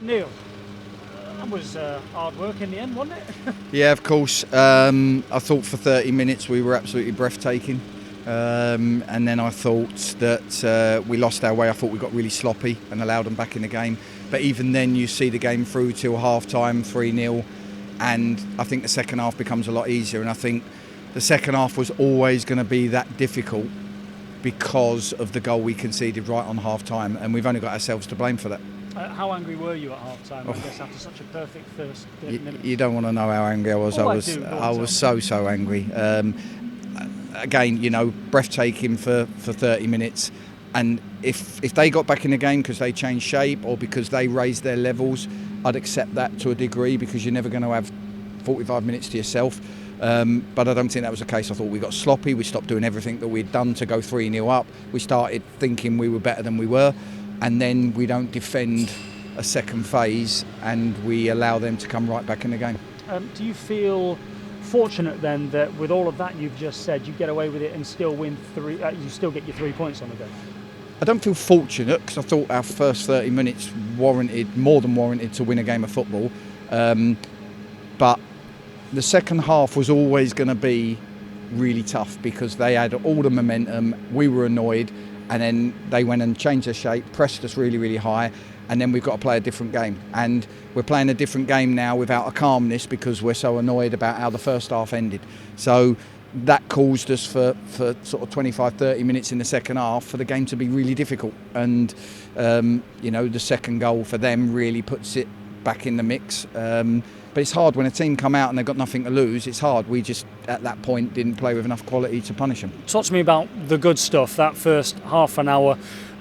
Neal, that was hard work in the end, wasn't it? Yeah, of course. I thought for 30 minutes we were absolutely breathtaking. And then I thought that we lost our way. I thought we got really sloppy and allowed them back in the game. But even then you see the game through till half-time, 3-0. And I think the second half becomes a lot easier. And I think the second half was always going to be that difficult because of the goal we conceded right on half-time. And we've only got ourselves to blame for that. How angry were you at half-time, I guess, after such a perfect first 30 minutes? You don't want to know how angry I was. I was so angry. Again, breathtaking for 30 minutes. And if they got back in the game because they changed shape or because they raised their levels, I'd accept that to a degree, because you're never going to have 45 minutes to yourself. But I don't think that was the case. I thought we got sloppy. We stopped doing everything that we'd done to go 3-0 up. We started thinking we were better than we were. And then we don't defend a second phase and we allow them to come right back in the game. Do you feel fortunate then that with all of that you've just said, you get away with it and still win you still get your 3 points on the day? I don't feel fortunate, because I thought our first 30 minutes more than warranted to win a game of football. But the second half was always going to be really tough because they had all the momentum. We were annoyed. And then they went and changed their shape, pressed us really, really high, and then we've got to play a different game. And we're playing a different game now without a calmness because we're so annoyed about how the first half ended. So that caused us for sort of 25, 30 minutes in the second half for the game to be really difficult. And, the second goal for them really puts it back in the mix. But it's hard when a team come out and they've got nothing to lose. It's hard. We just, at that point, didn't play with enough quality to punish them. Talk to me about the good stuff. That first half an hour,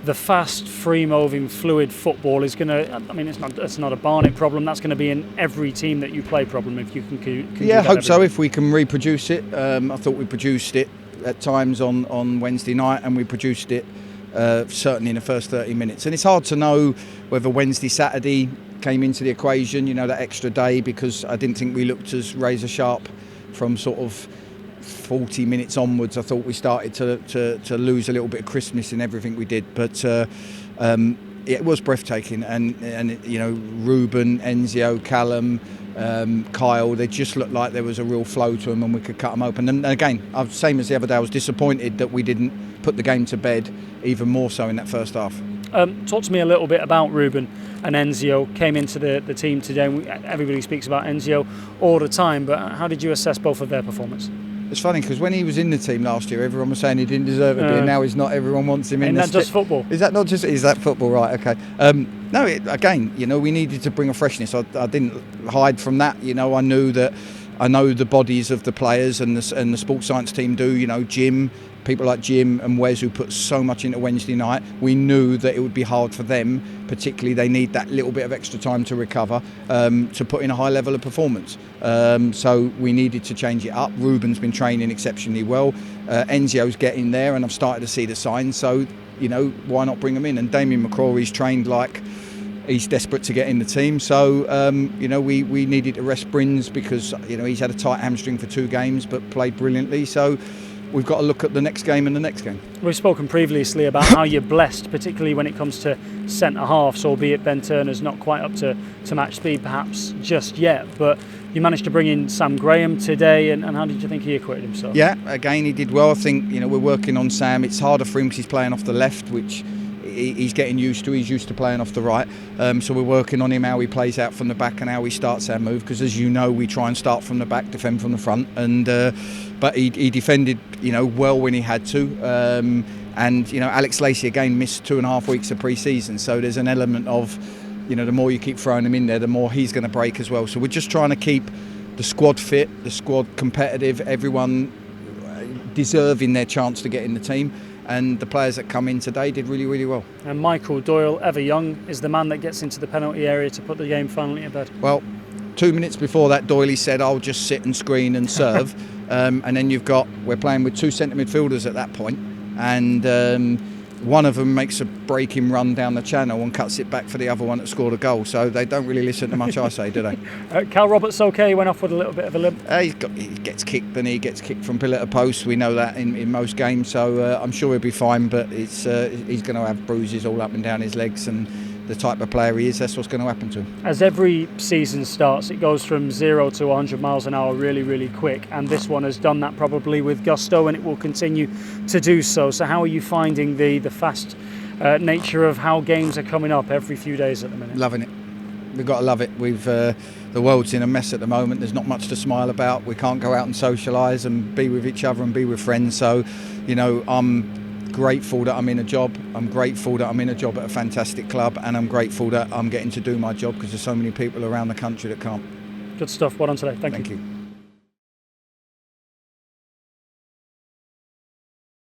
the fast, free-moving, fluid football is going to. I mean, it's not a Barnet problem. That's going to be in every team that you play problem if you can do that. I hope so. If we can reproduce it, I thought we produced it at times on Wednesday night, and we produced it certainly in the first 30 minutes. And it's hard to know whether Wednesday, Saturday came into the equation, that extra day, because I didn't think we looked as razor sharp from sort of 40 minutes onwards. I thought we started to lose a little bit of crispness in everything we did, but it was breathtaking. And Ruben, Enzio, Callum, Kyle, they just looked like there was a real flow to them and we could cut them open. And again, same as the other day, I was disappointed that we didn't put the game to bed even more so in that first half. Talk to me a little bit about Ruben and Enzio. Came into the team today. Everybody speaks about Enzio all the time, but how did you assess both of their performance? It's funny because when he was in the team last year, everyone was saying he didn't deserve to be, and now he's not. Everyone wants him in. Isn't that just football? Is that not just? Is that football? Right. Okay. No. Again, we needed to bring a freshness. I didn't hide from that. I knew that. I know the bodies of the players and the sports science team do. Jim. People like Jim and Wes, who put so much into Wednesday night, we knew that it would be hard for them. Particularly, they need that little bit of extra time to recover, to put in a high level of performance. So we needed to change it up. Ruben's been training exceptionally well. Enzio's getting there, and I've started to see the signs. So, why not bring him in? And Damien McCrory's trained like he's desperate to get in the team. So, we needed to rest Brins because, he's had a tight hamstring for 2 games but played brilliantly. So we've got to look at the next game and the next game. We've spoken previously about how you're blessed, particularly when it comes to centre-halves, albeit Ben Turner's not quite up to match speed perhaps just yet, but you managed to bring in Sam Graham today, and how did you think he acquitted himself? Yeah, again, he did well. I think, we're working on Sam. It's harder for him because he's playing off the left, which he's getting used to. He's used to playing off the right. So we're working on him, how he plays out from the back and how he starts our move, because as you know, we try and start from the back, defend from the front, and but he defended well when he had to. And Alex Lacey again missed 2.5 weeks of pre-season, so there's an element of the more you keep throwing him in there, the more he's going to break as well. So we're just trying to keep the squad fit, the squad competitive, everyone deserving their chance to get in the team. And the players that come in today did really, really well. And Michael Doyle, ever young, is the man that gets into the penalty area to put the game finally to bed. Well, 2 minutes before that, Doyle said, I'll just sit and screen and serve. And then we're playing with 2 centre midfielders at that point. And one of them makes a breaking run down the channel and cuts it back for the other one that scored a goal. So they don't really listen to much I say, do they? Cal Roberts okay? He went off with a little bit of a limp. He gets kicked, and he gets kicked from pillar to post. We know that in most games, so I'm sure he'll be fine. But he's going to have bruises all up and down his legs, and the type of player he is, that's what's going to happen to him. As every season starts, it goes from 0 to 100 miles an hour really, really quick, and this one has done that probably with gusto, and it will continue to do so. So how are you finding the fast nature of how games are coming up every few days at the minute? Loving it. We've got to love it. The world's in a mess at the moment. There's not much to smile about. We can't go out and socialise and be with each other and be with friends. So, I'm grateful that I'm in a job. I'm grateful that I'm in a job at a fantastic club, and I'm grateful that I'm getting to do my job, because there's so many people around the country that can't. Good stuff. Well done today. Thank you. You.